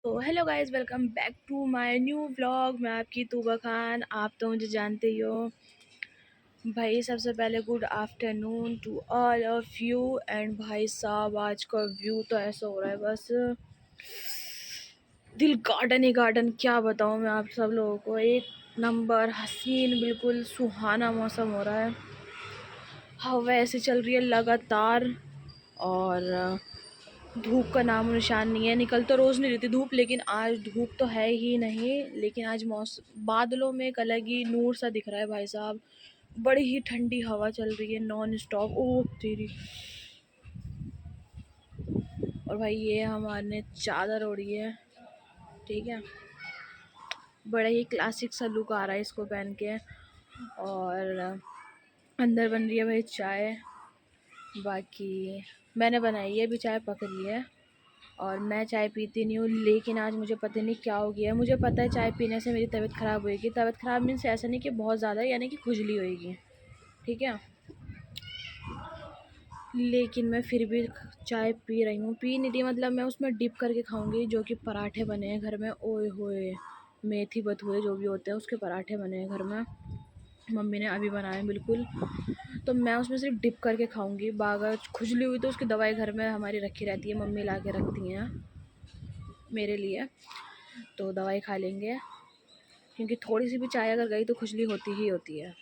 तो hello guys, welcome back to my new vlog. मैं आपकी तूबा खान। आप तो मुझे जानते ही हो भाई। सबसे पहले good afternoon to all of you. And भाई साहब, आज का व्यू तो ऐसा हो रहा है, बस दिल गार्डन ही गार्डन। क्या बताऊँ मैं आप सब लोगों को। एक नंबर हसीन, बिल्कुल सुहाना मौसम हो रहा है। हवा ऐसे चल रही है लगातार, और धूप का नाम निशान नहीं है। निकल तो रोज़ नहीं रहती धूप, लेकिन आज धूप तो है ही नहीं। लेकिन आज मौसम बादलों में एक अलग ही नूर सा दिख रहा है भाई साहब। बड़ी ही ठंडी हवा चल रही है नॉन स्टॉप। ओह तेरी। और भाई ये हमारे चादर ओढ़ी है, ठीक है। बड़ा ही क्लासिक सा लुक आ रहा है इसको पहन के। और अंदर बन रही है भाई चाय। बाकी मैंने बनाई है, अभी चाय पक रही है। और मैं चाय पीती नहीं हूँ, लेकिन आज मुझे पता नहीं क्या हो गया है। मुझे पता है चाय पीने से मेरी तबीयत ख़राब होएगी। तबीयत ख़राब मीन्स ऐसा नहीं कि बहुत ज़्यादा, यानी कि खुजली होएगी, ठीक है। लेकिन मैं फिर भी चाय पी रही हूँ। पी नहीं रही मतलब, मैं उसमें डिप करके खाऊंगी। जो कि पराठे बने हैं घर में, ओए होए, मेथी बथुए जो भी होते हैं उसके पराठे बने हैं घर में। मम्मी ने अभी बनाए बिल्कुल। तो मैं उसमें सिर्फ डिप करके खाऊंगी। अगर खुजली हुई तो उसकी दवाई घर में हमारी रखी रहती है, मम्मी ला के रखती हैं मेरे लिए। तो दवाई खा लेंगे, क्योंकि थोड़ी सी भी चाय अगर गई तो खुजली होती ही होती है।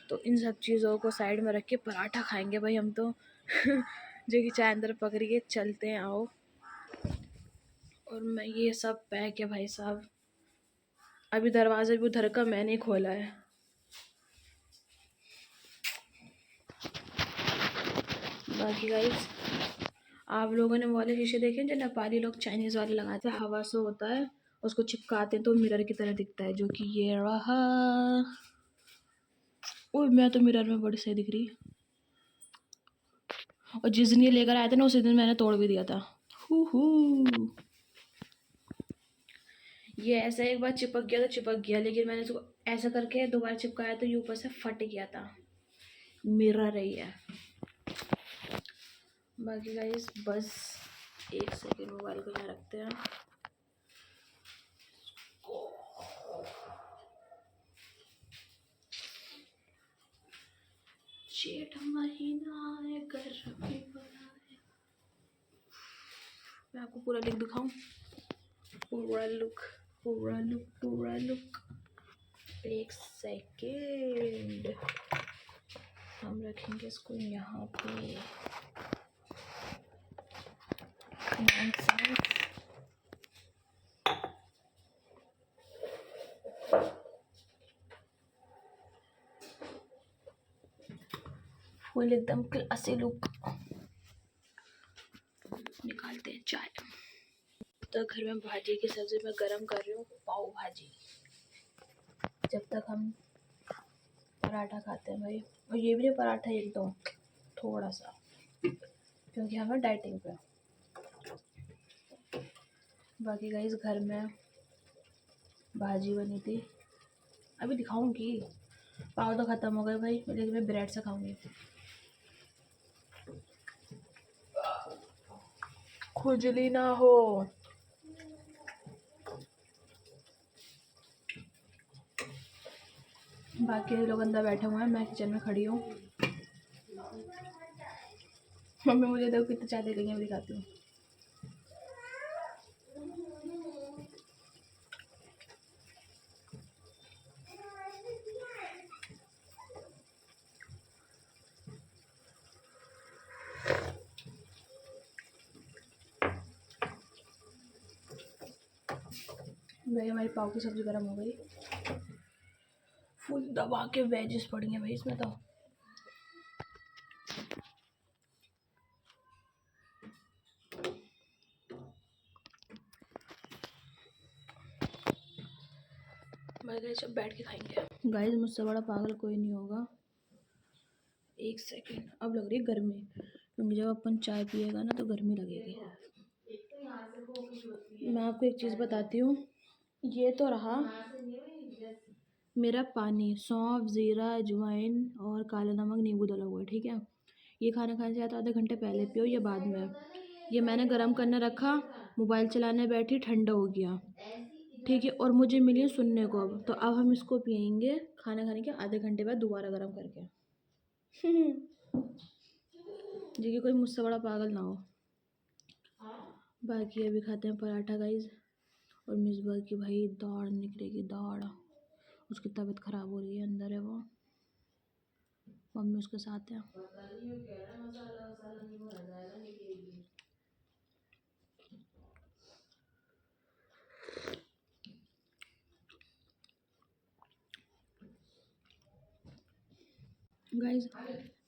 तो इन सब चीज़ों को साइड में रख के पराठा खाएंगे भाई हम तो। जो कि चाय अंदर पक रही है। चलते हैं, आओ। और मैं ये सब पैक है भाई साहब। अभी दरवाज़ा भी उधर का मैंने खोला है। बाकी गाइस, आप लोगों ने वाले शीशे देखे जो नेपाली लोग चाइनीज़ वाले लगाते हैं, हवा से होता है, उसको चिपकाते हैं तो मिरर की तरह दिखता है। जो कि ये रहा। ओह, मैं तो मिरर में बड़ी सही दिख रही। और जिस दिन ये लेकर आए थे ना, उसी दिन मैंने तोड़ भी दिया था। हू। ये ऐसा एक बार चिपक गया तो चिपक गया, लेकिन मैंने इसको ऐसा करके दोबारा चिपकाया तो ये ऊपर से फट गया था। मिरर रही है। बाकी गाइस, बस एक सेकेंड, मोबाइल को यहाँ रखते हैं। जेठ महीना है, गर्मी बड़ा है। मैं आपको पूरा लुक दिखाऊं। पूरा लुक, पूरा लुक, पूरा लुक। एक सेकेंड, हम रखेंगे इसको यहाँ पे। फुल एकदम क्लासी लुक। निकालते हैं चाय। तो घर में भाजी की सब्जी मैं गरम कर रही हूँ, पाव भाजी। जब तक हम पराठा खाते हैं भाई। और ये भी नहीं पराठा, एक दो थोड़ा सा, क्योंकि हमें डाइटिंग पे। बाकी गाइस, घर में भाजी बनी थी, अभी दिखाऊंगी। पाव तो ख़त्म हो गए भाई, लेकिन मैं ब्रेड से खाऊंगी। खुजली ना हो। बाकी लोग अंदर बैठे हुए हैं, मैं किचन में खड़ी हूँ। मम्मी मुझे देखो कितनी चाय दे रही है, मैं दिखाती हूँ। भाई हमारी पाव की सब्ज़ी गर्म हो गई। फुल दबा के वेजेस पड़ी हैं भाई इसमें तो। भाई गाइस, अब बैठ के खाएंगे। गाइस, मुझसे बड़ा पागल कोई नहीं होगा। एक सेकेंड, अब लग रही है गर्मी, क्योंकि जब अपन चाय पिएगा ना तो गर्मी लगेगी। मैं आपको एक चीज़ बताती हूँ। ये तो रहा मेरा पानी, सौंफ, ज़ीरा, अजवाइन और काला नमक, नींबू डला हुआ है, ठीक है। ये खाना खाने से या तो आधे घंटे पहले पियो या बाद में। ये मैंने गरम करने रखा, मोबाइल चलाने बैठी, ठंडा हो गया, ठीक है। और मुझे मिली सुनने को अब, तो अब हम इसको पियेंगे खाना खाने के आधे घंटे बाद दोबारा गरम करके। जी कि कोई मुझसे बड़ा पागल ना हो। बाकी अभी खाते हैं पराठा गाइस। और मिसबा की भाई दाढ़ निकलेगी, दाढ़, उसकी तबीयत ख़राब हो रही है, अंदर है वो, मम्मी उसके साथ है। गाइस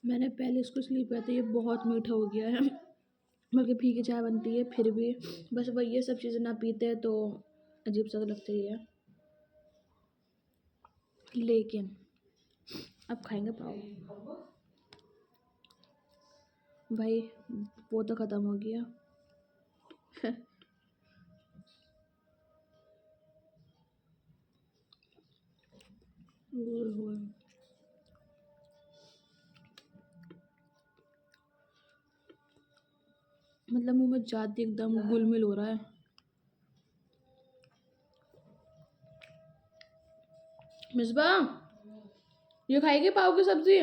मैंने पहले इसको इसलिए पिया था, ये बहुत मीठा हो गया है, बल्कि फीकी चाय बनती है फिर भी बस वही, ये सब चीज़ें ना पीते हैं तो अजीब सा लगता ही है। लेकिन अब खाएंगे पाव भाई, वो तो ख़त्म हो गया। ओए होए। मतलब मुंह में जाती एकदम गुलमिल हो रहा है। मिसबा ये खाएगी पाव की सब्जी?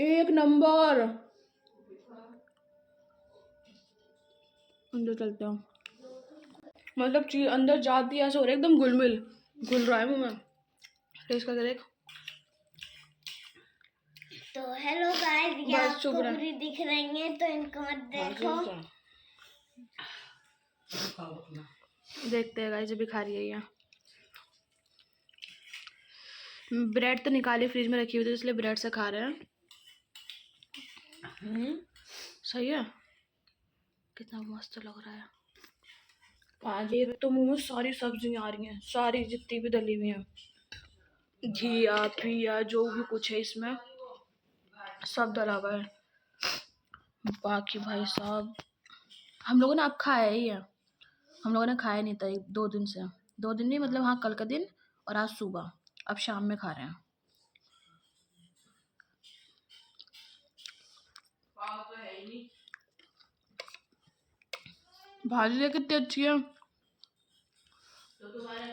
एक नंबर। अंदर चलते हैं। मतलब चीज अंदर जाती है ऐसे हो रहा है एकदम गुलमिल, घुल रहा है मुंह में। टेस्ट करके देख। तो हेलो गाइस, ये आपको पूरी दिख रही है तो इनको मत देखो। देखते हैं गाइस, अभी खा रही है ये। ब्रेड तो निकाली फ्रिज में रखी हुई थी, इसलिए ब्रेड से खा रहे हैं। सही है, कितना मस्त लग रहा है। आज एक तो मुंह में सारी सब्जियां आ रही हैं, सारी जितनी भी डली हुई हैं, घिया पिया जो भी कुछ है इसमें सब डला हुआ है। बाकी भाई साहब हम लोगों ने अब खाया ही है, हम लोगों ने खाया नहीं था 2 दिन से, 2 दिन नहीं मतलब हाँ, कल का दिन और आज सुबह, अब शाम में खा रहे हैं। भाजी कितनी अच्छी है। तो तुम्हारे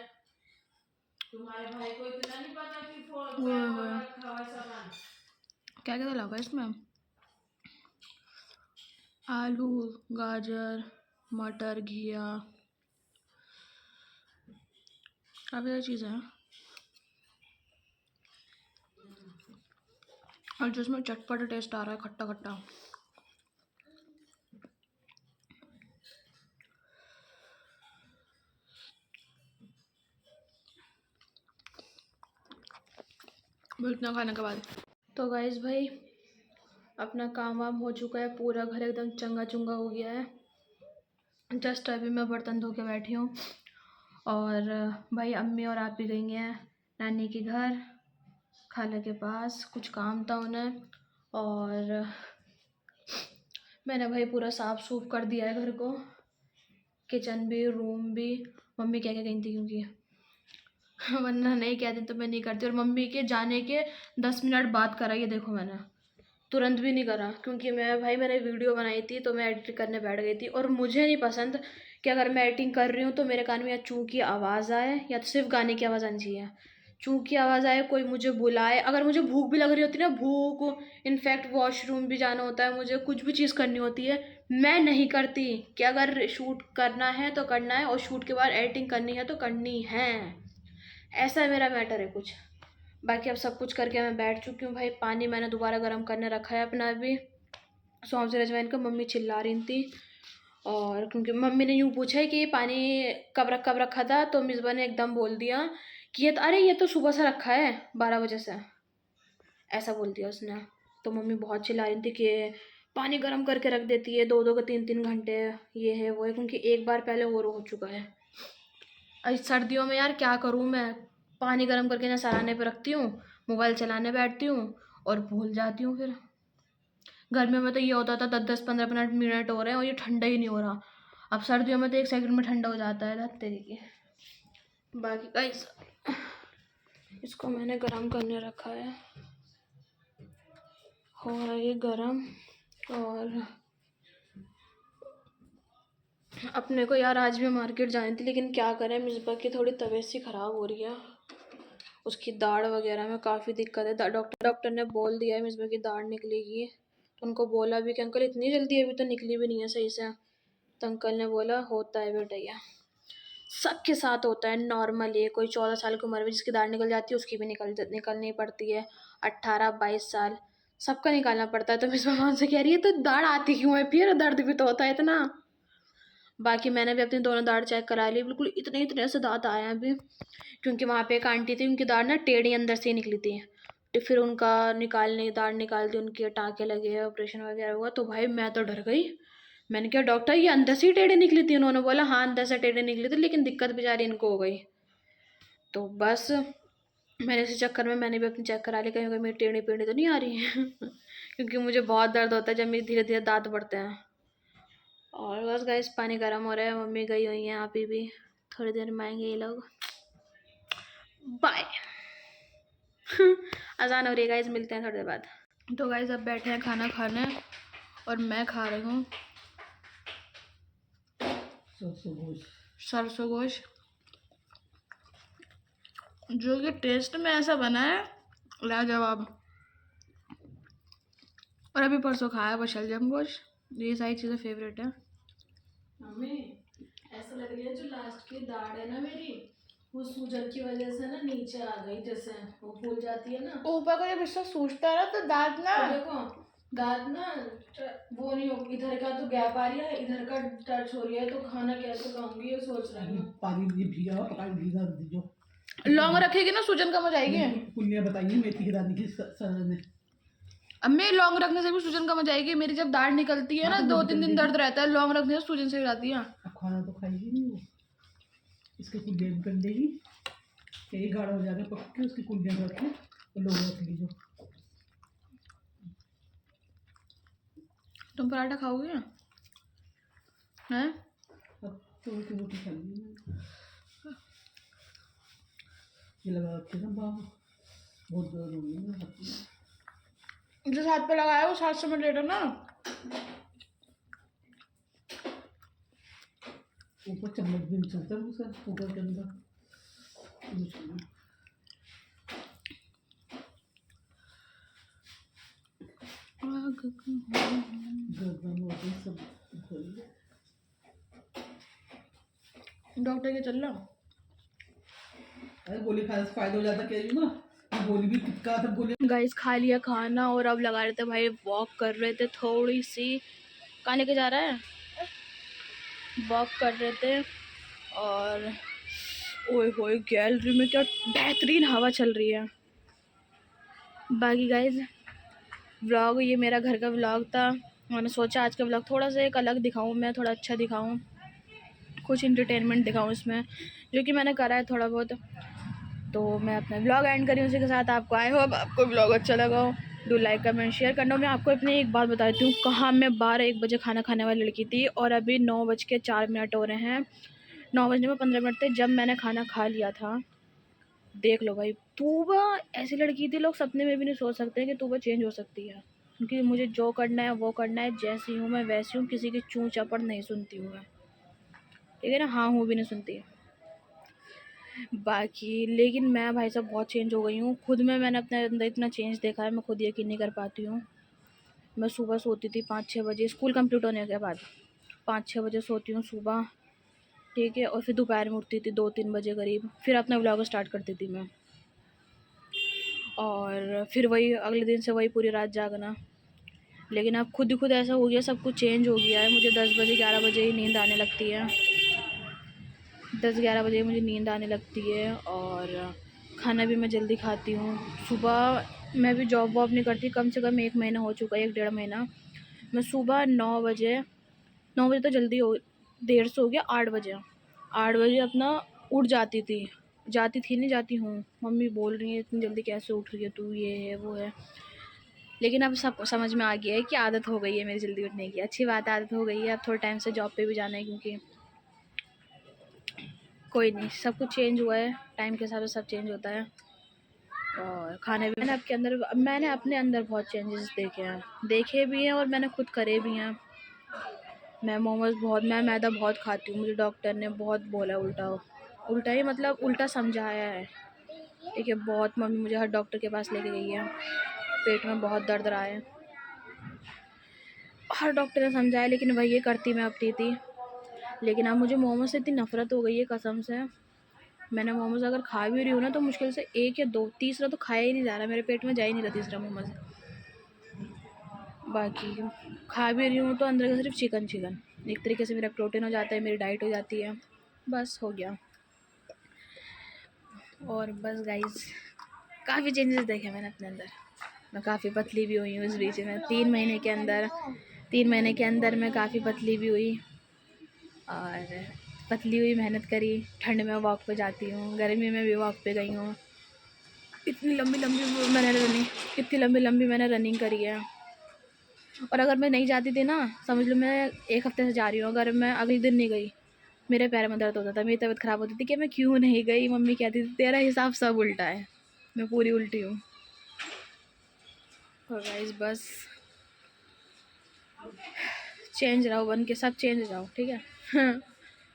भाई को इतना नहीं पता कि फोन रखा हुआ सामान क्या क्या लगा इसमें, आलू, गाजर, मटर, घिया, काफ़ी सारी चीज़ें हैं। और जिसमें चटपटा टेस्ट आ रहा है, खट्टा खट्टा। इतना खाने के बाद तो गाइस भाई अपना काम वाम हो चुका है, पूरा घर एकदम चंगा चुंगा हो गया है। जस्ट अभी मैं बर्तन धो के बैठी हूँ। और भाई अम्मी और आप भी गई हैं नानी के घर, खाला के पास, कुछ काम था उन्हें। और मैंने भाई पूरा साफ़ सूफ कर दिया है घर को, किचन भी, रूम भी। मम्मी क्या क्या गई थी क्योंकि वरना नहीं कहती तो मैं नहीं करती। और मम्मी के जाने के 10 मिनट बाद करा, ये देखो मैंने तुरंत भी नहीं करा, क्योंकि मैंने वीडियो बनाई थी तो मैं एडिट करने बैठ गई थी। और मुझे नहीं पसंद कि अगर मैं एडिटिंग कर रही हूँ तो मेरे कान में या चू की आवाज़ आए या तो सिर्फ गाने की आवाज़ आनी चाहिए। चू की आवाज़ आए, कोई मुझे बुलाए, अगर मुझे भूख भी लग रही होती है ना, भूख, इनफैक्ट वॉशरूम भी जाना होता है, मुझे कुछ भी चीज़ करनी होती है, मैं नहीं करती। कि अगर शूट करना है तो करना है और शूट के बाद एडिटिंग करनी है तो करनी है, ऐसा मेरा मैटर है कुछ। बाकी अब सब कुछ करके मैं बैठ चुकी हूँ भाई। पानी मैंने दोबारा गर्म करने रखा है अपना अभी, सौंफ से अजवाइन का। मम्मी चिल्ला रही थी, और क्योंकि मम्मी ने यूँ पूछा है कि ये पानी कब रखा था, तो मिसबा ने एकदम बोल दिया कि अरे ये तो सुबह से रखा है 12 बजे से, ऐसा बोल दिया उसने। तो मम्मी बहुत चिल्ला रही थी कि पानी गर्म करके रख देती है 2-2 का 3-3 घंटे, ये है वो है, क्योंकि एक बार पहले और हो चुका है। इस सर्दियों में यार क्या करूँ मैं, पानी गर्म करके ना सराहने पे रखती हूँ, मोबाइल चलाने बैठती हूँ और भूल जाती हूँ। फिर गर्मियों में तो ये होता था 10-10 15 मिनट हो रहे हैं और ये ठंडा ही नहीं हो रहा। अब सर्दियों में तो 1 सेकंड में ठंडा हो जाता है धत्ते की। बाकी गाइस इसको मैंने गर्म करने रखा है, हो रही है गरम। और अपने को यार आज भी मार्केट जानी थी, लेकिन क्या करें, मिसबा की थोड़ी तबीयत सी ख़राब हो रही है। उसकी दाढ़ वगैरह में काफ़ी दिक्कत है। डॉक्टर ने बोल दिया है मिसबा की दाढ़ निकलेगी। तो उनको बोला भी कि अंकल इतनी जल्दी अभी तो निकली भी नहीं है सही से। तो अंकल ने बोला होता है बेटा, ये सबके साथ होता है, नॉर्मल है। कोई 14 साल की उम्र में जिसकी दाढ़ निकल जाती है उसकी भी निकलनी पड़ती है। 18-22 साल सबका निकालना पड़ता है। तो मिस भगवान से कह रही है तो दाढ़ आती क्यों है, फिर दर्द भी तो होता है इतना। बाकी मैंने भी अपनी दोनों दाढ़ चेक करा ली, बिल्कुल इतने इतने से दांत आए हैं अभी। क्योंकि वहाँ पे एक आंटी थी, उनकी दाढ़ ना टेढ़ी अंदर से ही निकली थी। तो फिर उनका दाढ़ निकाल दी, उनके टाँके लगे, ऑपरेशन वगैरह हुआ। तो भाई मैं तो डर गई। मैंने कहा डॉक्टर ये अंदर से ही टेढ़ी निकली थी? उन्होंने बोला हाँ अंदर से टेढ़ी निकली थी, लेकिन दिक्कत बेचारी इनको हो गई। तो बस मैंने इसी चक्कर में मैंने भी अपनी चेक करा ली, कहीं कहीं मेरी टेढ़ी पेढ़ी तो नहीं आ रही है। क्योंकि मुझे बहुत दर्द होता है जब मेरे धीरे धीरे दांत बढ़ते हैं। और बस गाइस पानी गर्म हो रहा है, मम्मी गई हुई हैं, आप ही भी थोड़ी देर में आएंगे ये लोग। बाय। अजान हो रही है गाइस, मिलते हैं थोड़ी देर बाद। तो गाइस अब बैठे हैं खाना खाने और मैं खा रही हूँ सरसों गोश्त, जो कि टेस्ट में ऐसा बना है लाजवाब। और अभी परसों खाया वो शलजम गोश्त, ये सारी चीज़ें फेवरेट है। मम्मी ऐसा लग रही है जो लास्ट की दाढ़ है ना मेरी, वो सूजन की वजह से ना नीचे आ गई, जैसे वो फूल जाती है ना ऊपर का जब हिस्सा सूजता है ना तो दांत ना, तो देखो दांत ना वो नहीं हो, इधर का तो गैप आ रही है, इधर का टच हो रही है, तो खाना कैसे खाऊंगी ये सोच रही हूँ। पानी में भीगा हुआ पका भीगा दीजिए। लौंग रखेगी ना सूजन कम हो जाएगी। कुल्लियाँ बताइए मेथी के दाने की सर ने। अम्मी लौंग रखने से भी सूजन कम हो जाएगी। मेरी जब दाढ़ निकलती है ना 2-3 दिन दर्द रहता है, लौंग रखने से सूजन सही जाती है। अब खाना तो खाएगी नहीं वो, इसके कुल्लियाँ कर देगी, यही गाढ़ा हो जाएगा पक के, उसकी कुल्लियाँ रख के लोग रख लीजिए। तुम पराठा खाओगे हैं? अब तो रोटी खा ली ये लगा रखे ना बाबू, बहुत दर्द हो गई है। जिस हाथ पे लगाया वो 7 मिनट लेटर ना। ऊपर चम्मच भी नहीं चलता उसका, ऊपर के अंदर सब। डॉक्टर के चल रहा। अरे गोली खाने से फायदा हो जाता कह रही हूँ ना, गोली भी टिक्का था गोली। गाइस खा लिया खाना और अब लगा रहे थे भाई, वॉक कर रहे थे थोड़ी सी। कहाँ लेके जा रहा है? वॉक कर रहे थे। और ओए होए गैलरी में क्या बेहतरीन हवा चल रही है। बाकी गाइस व्लॉग, ये मेरा घर का व्लॉग था। मैंने सोचा आज का व्लॉग थोड़ा सा एक अलग दिखाऊं, मैं थोड़ा अच्छा दिखाऊं, कुछ इंटरटेनमेंट दिखाऊं इसमें, जो कि मैंने करा है थोड़ा बहुत। तो मैं अपना व्लॉग एंड करी उसी के साथ। आपको आई होप आपको व्लॉग अच्छा लगा हो, डू लाइक कमेंट शेयर करना। मैं आपको अपनी एक बात बताती हूँ, कहाँ मैं 12-1 बजे खाना खाने वाली लड़की थी और अभी 9:04 हो रहे हैं। 9 बजने में 15 मिनट थे जब मैंने खाना खा लिया था। देख लो भाई, तूबा ऐसी लड़की थी, लोग सपने में भी नहीं सोच सकते कि तूबा चेंज हो सकती है। क्योंकि मुझे जो करना है वो करना है, जैसी हूँ मैं वैसी हूँ, किसी की चूँ चपड़ नहीं सुनती हूँ मैं, ठीक है ना, हाँ हूँ भी नहीं सुनती। बाकी लेकिन मैं भाई साहब बहुत चेंज हो गई हूँ खुद में, मैंने अपने अंदर इतना चेंज देखा है, मैं खुद यकीन नहीं कर पाती हूँ। मैं सुबह सोती थी 5-6 बजे, स्कूल कंप्लीट होने के बाद 5-6 बजे सोती हूँ सुबह, ठीक है, और फिर दोपहर में उठती थी 2-3 बजे करीब, फिर अपना व्लॉग स्टार्ट करती थी मैं। और फिर वही अगले दिन से वही पूरी रात जागना। लेकिन अब खुद ही खुद ऐसा हो गया, सब कुछ चेंज हो गया है। मुझे 10 बजे 11 बजे ही नींद आने लगती है, 10-11 बजे मुझे नींद आने लगती है। और खाना भी मैं जल्दी खाती हूँ। सुबह मैं भी जॉब वॉब नहीं करती, कम से कम 1 महीना हो चुका है, 1-1.5 महीना। मैं सुबह 9 बजे तो जल्दी हो, देर से हो गया 8 बजे अपना उठ जाती थी, नहीं जाती हूँ। मम्मी बोल रही है इतनी जल्दी कैसे उठ रही है तू, ये है वो है। लेकिन अब सबको समझ में आ गया है कि आदत हो गई है मेरी जल्दी उठने की, अच्छी बात है, आदत हो गई है। अब थोड़े टाइम से जॉब पे भी जाना है, क्योंकि कोई नहीं, सब कुछ चेंज हुआ है, टाइम के हिसाब से सब चेंज होता है। और खाने भी मैंने अपने अंदर बहुत चेंजेस देखे भी हैं और मैंने खुद करे भी हैं। मैं मैदा बहुत खाती हूँ, मुझे डॉक्टर ने बहुत बोला उल्टा ही मतलब उल्टा समझाया है, ठीक है। बहुत मम्मी मुझे हर डॉक्टर के पास लेके गई है, पेट में बहुत दर्द रहा है, हर डॉक्टर ने समझाया, लेकिन वही ये करती मैं अपनी थी। लेकिन अब मुझे मोमोज से इतनी नफ़रत हो गई है कसम से। मैंने मोमोज़ अगर खा भी रही हूँ ना तो मुश्किल से 1 या 2, तीसरा तो खाया ही नहीं जा रहा, मेरे पेट में जा ही नहीं रहा तीसरा मोमोज़। बाकी खा भी रही हूँ तो अंदर का सिर्फ चिकन एक तरीके से मेरा प्रोटीन हो जाता है, मेरी डाइट हो जाती है, बस हो गया। और बस गाइस काफ़ी चेंजेस देखे मैंने अपने अंदर। मैं काफ़ी पतली भी हुई हूँ इस बीच में, 3 महीने के अंदर मैं काफ़ी पतली भी हुई। और पतली हुई, मेहनत करी, ठंड में वॉक पे जाती हूँ, गर्मी में भी वॉक पे गई हूँ। इतनी लंबी लंबी मैंने रनिंग करी है। और अगर मैं नहीं जाती थी ना, समझ लो मैं 1 हफ्ते से जा रही हूँ, अगर मैं अगले दिन नहीं गई मेरे पैर में दर्द होता था, मेरी तबीयत ख़राब होती थी कि मैं क्यों नहीं गई। मम्मी कहती थी तेरा हिसाब सब उल्टा है, मैं पूरी उल्टी हूँ। और गाइस बस चेंज रहो, बन के सब चेंज रहो, ठीक है।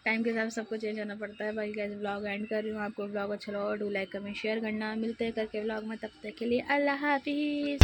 टाइम के साथ सबको चेंज होना पड़ता है। भाई गाइस ब्लॉग एंड कर रही हूँ, आपको ब्लॉग अच्छा लगा डू लाइक कमेंट शेयर करना। मिलते हैं करके ब्लॉग में, तब तक के लिए अल्लाह हाफिज़।